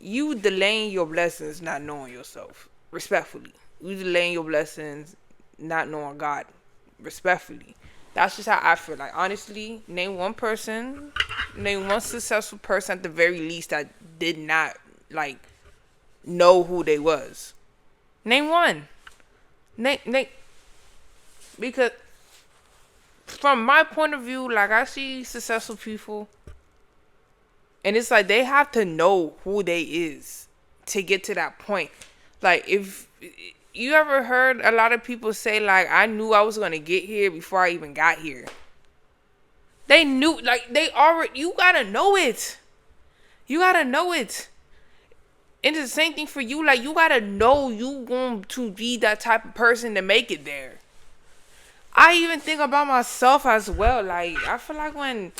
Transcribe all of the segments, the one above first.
You delaying your blessings, not knowing yourself. Respectfully, you delaying your blessings, not knowing God. Respectfully, that's just how I feel. Like honestly, name one successful person at the very least that did not like know who they was. Name one. Name because from my point of view, like I see successful people, and it's like they have to know who they is to get to that point. Like if you ever heard a lot of people say like I knew I was gonna get here before I even got here. They knew like they already you gotta know it. You gotta know it. And it's the same thing for you. Like you gotta know you going to be that type of person to make it there. I even think about myself as well. Like I feel like when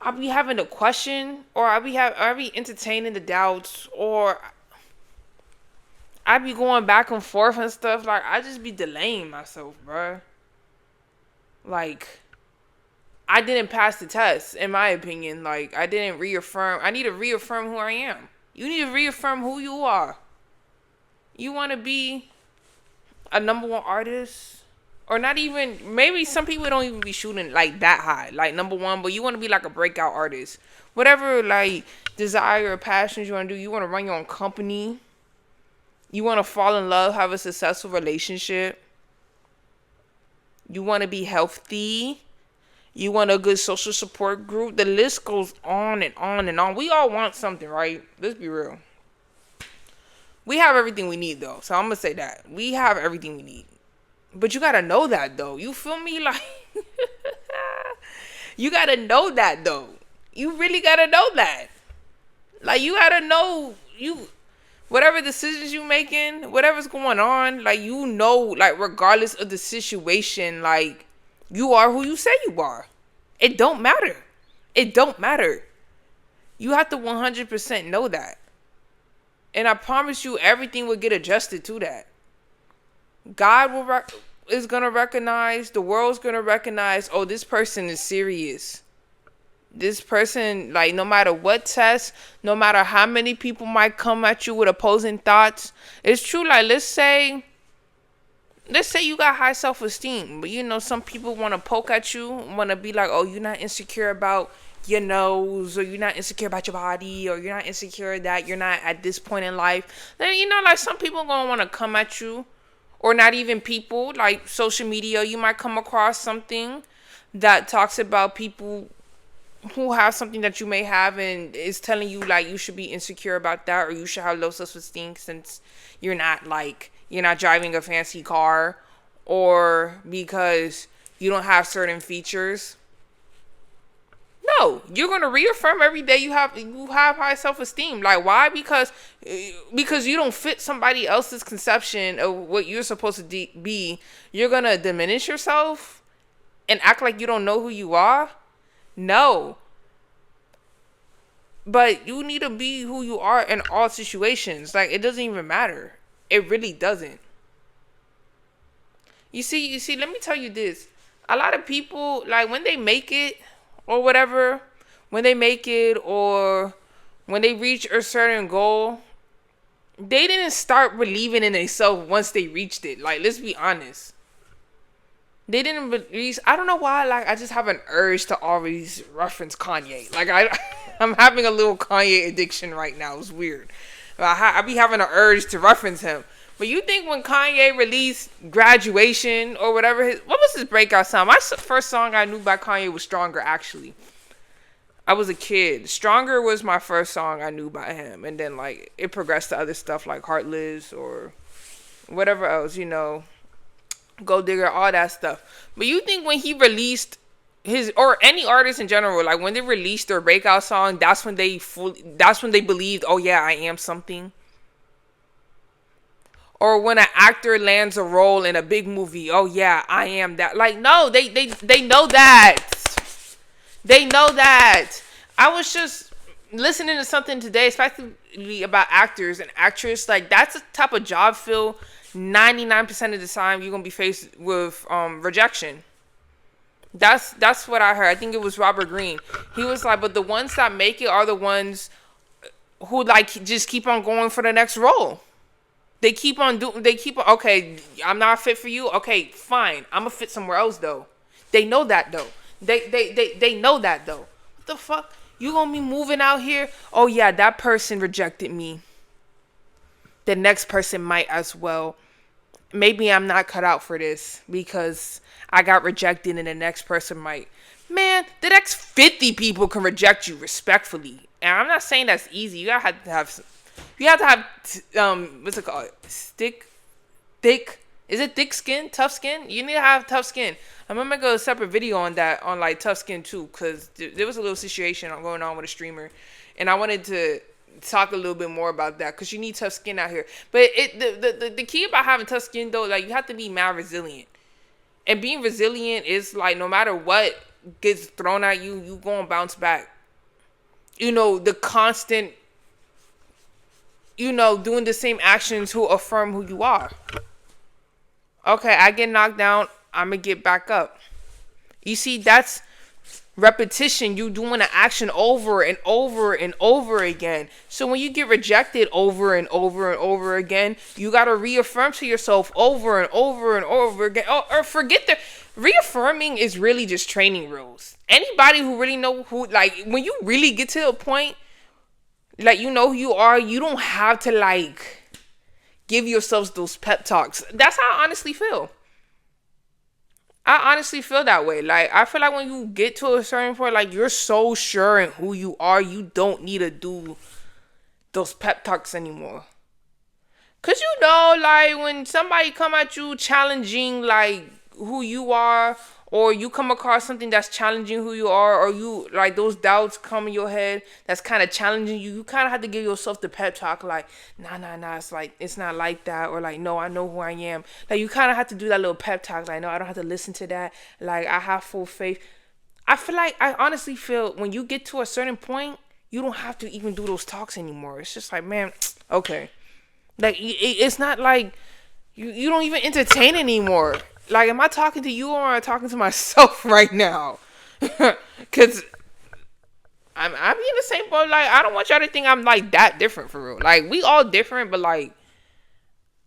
I be having a question, or I be entertaining the doubts, or I be going back and forth and stuff. Like I just be delaying myself, bruh. Like I didn't pass the test, in my opinion. Like I didn't reaffirm. I need to reaffirm who I am. You need to reaffirm who you are. You want to be a number one artist, or not even. Maybe some people don't even be shooting like that high, like number one. But you want to be like a breakout artist. Whatever like desire or passions you want to do. You want to run your own company. You want to fall in love, have a successful relationship. You want to be healthy. You want a good social support group. The list goes on and on and on. We all want something, right? Let's be real. We have everything we need, though. So I'm going to say that. We have everything we need. But you got to know that, though. You feel me? Like, you got to know that, though. You really got to know that. Like, you got to know, whatever decisions you making, whatever's going on, like, you know, like, regardless of the situation, like, you are who you say you are. It don't matter. It don't matter. You have to 100% know that. And I promise you, everything will get adjusted to that. God is going to recognize, the world's going to recognize, oh, this person is serious. This person, like, no matter what test, no matter how many people might come at you with opposing thoughts, it's true. Like, let's say you got high self-esteem, but you know, some people want to poke at you, want to be like, oh, you're not insecure about your nose, or you're not insecure about your body, or you're not insecure that you're not at this point in life. Then, you know, like some people going to want to come at you, or not even people, like social media, you might come across something that talks about people who have something that you may have and is telling you like you should be insecure about that, or you should have low self-esteem since you're not driving a fancy car, or because you don't have certain features. No, you're gonna reaffirm every day you have high self-esteem. Like why? Because you don't fit somebody else's conception of what you're supposed to be. You're gonna diminish yourself and act like you don't know who you are. No. But you need to be who you are in all situations. Like, it doesn't even matter. It really doesn't. You see, let me tell you this. A lot of people, like, when they make it, or whatever, when they make it, or when they reach a certain goal, they didn't start believing in themselves once they reached it. Like, let's be honest. They didn't release. I don't know why. Like I just have an urge to always reference Kanye. Like I'm having a little Kanye addiction right now. It's weird. I be having an urge to reference him. But you think when Kanye released Graduation or whatever, what was his breakout song? My first song I knew by Kanye was Stronger. Actually, I was a kid. Stronger was my first song I knew by him, and then like it progressed to other stuff like Heartless or whatever else. You know. Gold Digger, all that stuff. But you think when he released his, or any artist in general, like when they released their breakout song, that's when they believed, oh yeah, I am something? Or when an actor lands a role in a big movie, oh yeah, I am that. Like no, they know that. They know that. I was just listening to something today, especially about actors and actresses. Like that's the type of job feel 99% of the time you're gonna be faced with rejection. That's what I heard. I think it was Robert Greene. He was like, but the ones that make it are the ones who like just keep on going for the next role. Okay, I'm not fit for you. Okay, fine. I'm gonna fit somewhere else though. They know that though. They know that though. What the fuck? You gonna be moving out here? Oh yeah, that person rejected me. The next person might as well. Maybe I'm not cut out for this because I got rejected and the next person might. Man, the next 50 people can reject you respectfully. And I'm not saying that's easy. You have to have what's it called? Thick. Is it thick skin? Tough skin? You need to have tough skin. I'm gonna make a separate video on that, on like tough skin too, because there was a little situation going on with a streamer, and I wanted to talk a little bit more about that because you need tough skin out here. But the key about having tough skin though, like you have to be mad resilient, and being resilient is like no matter what gets thrown at you, you gonna bounce back. You know, the constant, doing the same actions who affirm who you are. Okay, I get knocked down, I'm gonna get back up. You see, that's repetition. You doing an action over and over and over again. So when you get rejected over and over and over again, you gotta reaffirm to yourself over and over and over again. Or forget the reaffirming is really just training rules. Anybody who really know who, like, when you really get to a point, like, you know who you are, you don't have to like give yourselves those pep talks. That's how I honestly feel. I honestly feel that way. Like, I feel like when you get to a certain point, like, you're so sure in who you are, you don't need to do those pep talks anymore. Cause like, when somebody come at you challenging, like, who you are, or you come across something that's challenging who you are, or you, like, those doubts come in your head that's kind of challenging you, you kind of have to give yourself the pep talk, like, nah, it's like, it's not like that, or like, no, I know who I am. Like, you kind of have to do that little pep talk, like, no, I don't have to listen to that, like, I have full faith. I honestly feel when you get to a certain point, you don't have to even do those talks anymore. It's just like, man, okay. Like, it's not like you don't even entertain anymore. Like, am I talking to you or am I talking to myself right now? Because I'm in the same boat. Like, I don't want y'all to think I'm, like, that different for real. Like, we all different, but, like,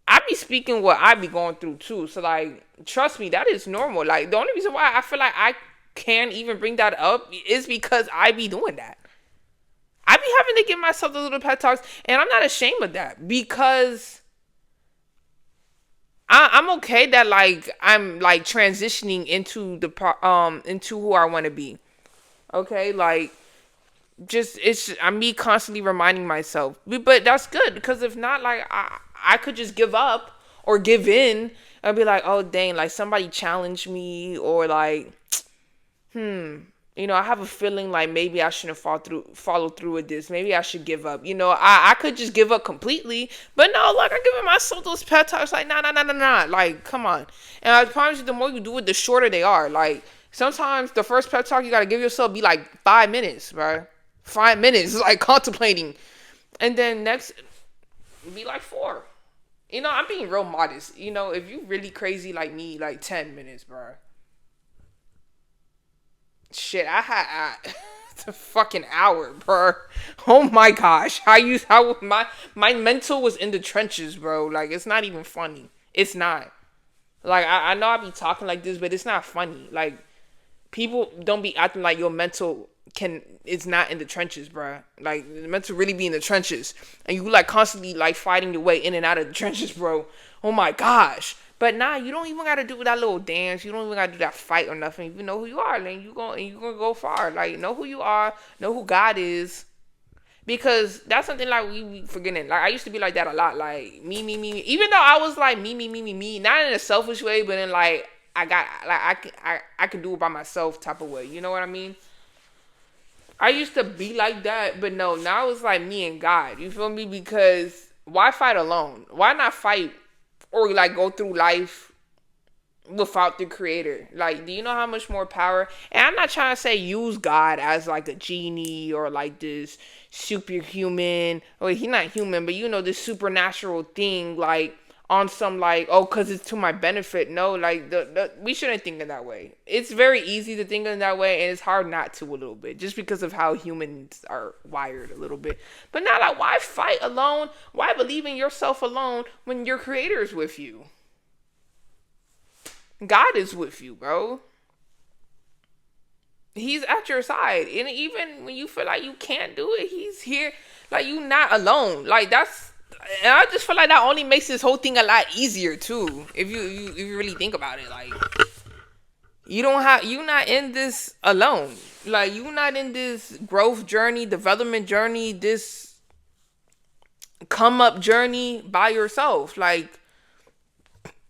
I be speaking what I be going through, too. So, like, trust me, that is normal. Like, the only reason why I feel like I can't even bring that up is because I be doing that. I be having to give myself those little pep talks, and I'm not ashamed of that because I'm okay that, like, I'm, like, transitioning into into who I want to be. Okay, like, I'm me constantly reminding myself, but that's good because if not, like, I could just give up or give in and be like, oh dang, like somebody challenged me, or like, I have a feeling like maybe I shouldn't follow through with this. Maybe I should give up. I could just give up completely. But no, like, I'm giving myself those pep talks like, nah. Like, come on. And I promise you, the more you do it, the shorter they are. Like, sometimes the first pep talk you got to give yourself be like 5 minutes, bro. 5 minutes, like contemplating. And then next, be like 4. I'm being real modest. If you really crazy like me, like 10 minutes, bro. Shit, I had it's a fucking hour, bro. Oh my gosh, how my mental was in the trenches, bro. Like, it's not even funny. It's not. Like, I know I be talking like this, but it's not funny. Like, people don't be acting like your mental it's not in the trenches, bro. Like, the mental really be in the trenches, and you like constantly like fighting your way in and out of the trenches, bro. Oh my gosh. But nah, you don't even gotta do that little dance. You don't even gotta do that fight or nothing. You know who you are, then you gonna go far. Like, know who you are, know who God is, because that's something like we be forgetting. Like, I used to be like that a lot. Like, me. Even though I was like me, not in a selfish way, but in like I can do it by myself type of way. You know what I mean? I used to be like that, but no, now it's like me and God. You feel me? Because why fight alone? Why not fight? Or like go through life without the creator? Like, do you know how much more power? And I'm not trying to say use God as like a genie or like this superhuman, or he's not human, but this supernatural thing. Like, on some like, oh, because it's to my benefit. No, like we shouldn't think in that way. It's very easy to think in that way, and it's hard not to a little bit, just because of how humans are wired a little bit. But not like, why fight alone? Why believe in yourself alone when your creator is with you? God is with you, bro. He's at your side, and even when you feel like you can't do it, he's here. Like, you not alone. Like, that's, and I just feel like that only makes this whole thing a lot easier too. If you really think about it, like, you not in this alone. Like, you not in this growth journey, development journey, this come up journey by yourself. Like,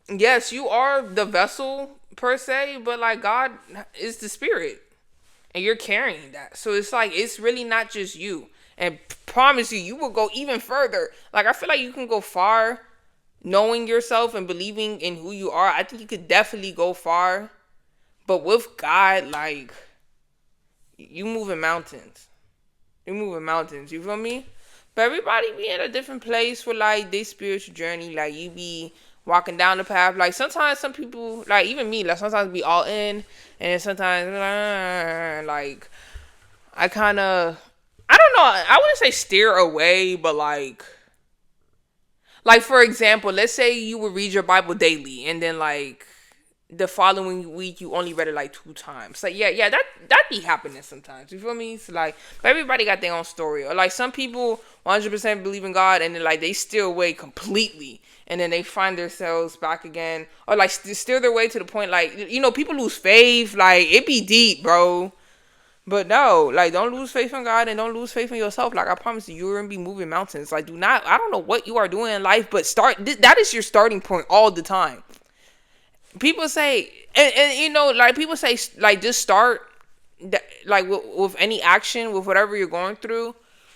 yes, you are the vessel per se, but like, God is the spirit, and you're carrying that. So it's like, it's really not just you. And promise you, you will go even further. Like, I feel like you can go far knowing yourself and believing in who you are. I think you could definitely go far. But with God, like, you moving mountains. You moving mountains. You feel me? But everybody be in a different place with, like, their spiritual journey. Like, you be walking down the path. Like, sometimes some people, like, even me, like, sometimes be all in. And sometimes, like, I kind of, I don't know. I wouldn't say steer away, but like for example, let's say you would read your Bible daily, and then like the following week you only read it like 2 times. So yeah, that be happening sometimes. You feel me? It's like, but everybody got their own story. Or like some people 100% believe in God, and then like they steer away completely, and then they find themselves back again, or like steer their way to the point, like, you know, people lose faith. Like, it be deep, bro. But no, like, don't lose faith in God and don't lose faith in yourself. Like, I promise you, you're gonna be moving mountains. Like, do not, I don't know what you are doing in life, but that is your starting point all the time. People say, and you know, like, people say, like, just start, like, with any action, with whatever you're going through.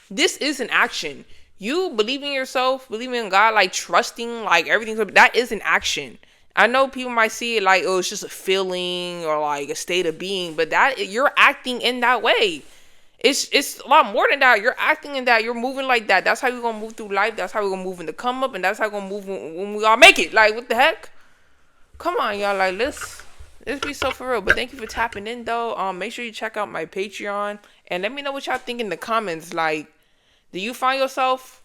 This is an action. You believing in yourself, believing in God, like, trusting, like, everything, that is an action. I know people might see it like, oh, it's just a feeling or like a state of being, but that, you're acting in that way. It's a lot more than that. You're acting in that. You're moving like that. That's how we're gonna move through life. That's how we're gonna move in the come up, and that's how we're gonna move when we all make it. Like, what the heck? Come on, y'all. Like, let's be so for real. But thank you for tapping in, though. Make sure you check out my Patreon and let me know what y'all think in the comments. Like, do you find yourself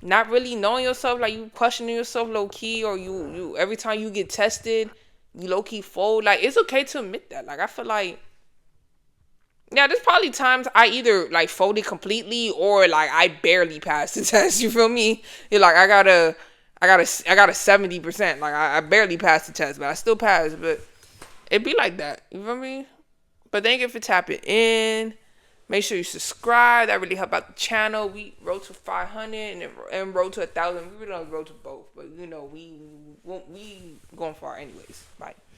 not really knowing yourself, like you questioning yourself low key, or you every time you get tested, you low key fold? Like, it's okay to admit that. Like, I feel like, yeah, there's probably times I either like folded completely or like I barely passed the test. You feel me? You're like, I got a 70%. Like, I barely passed the test, but I still passed. But it be like that. You feel me? But thank you for tapping in. Make sure you subscribe. That really help out the channel. We rode to 500 and rode to 1,000. We really don't road to both, but you know, we going far anyways. Bye.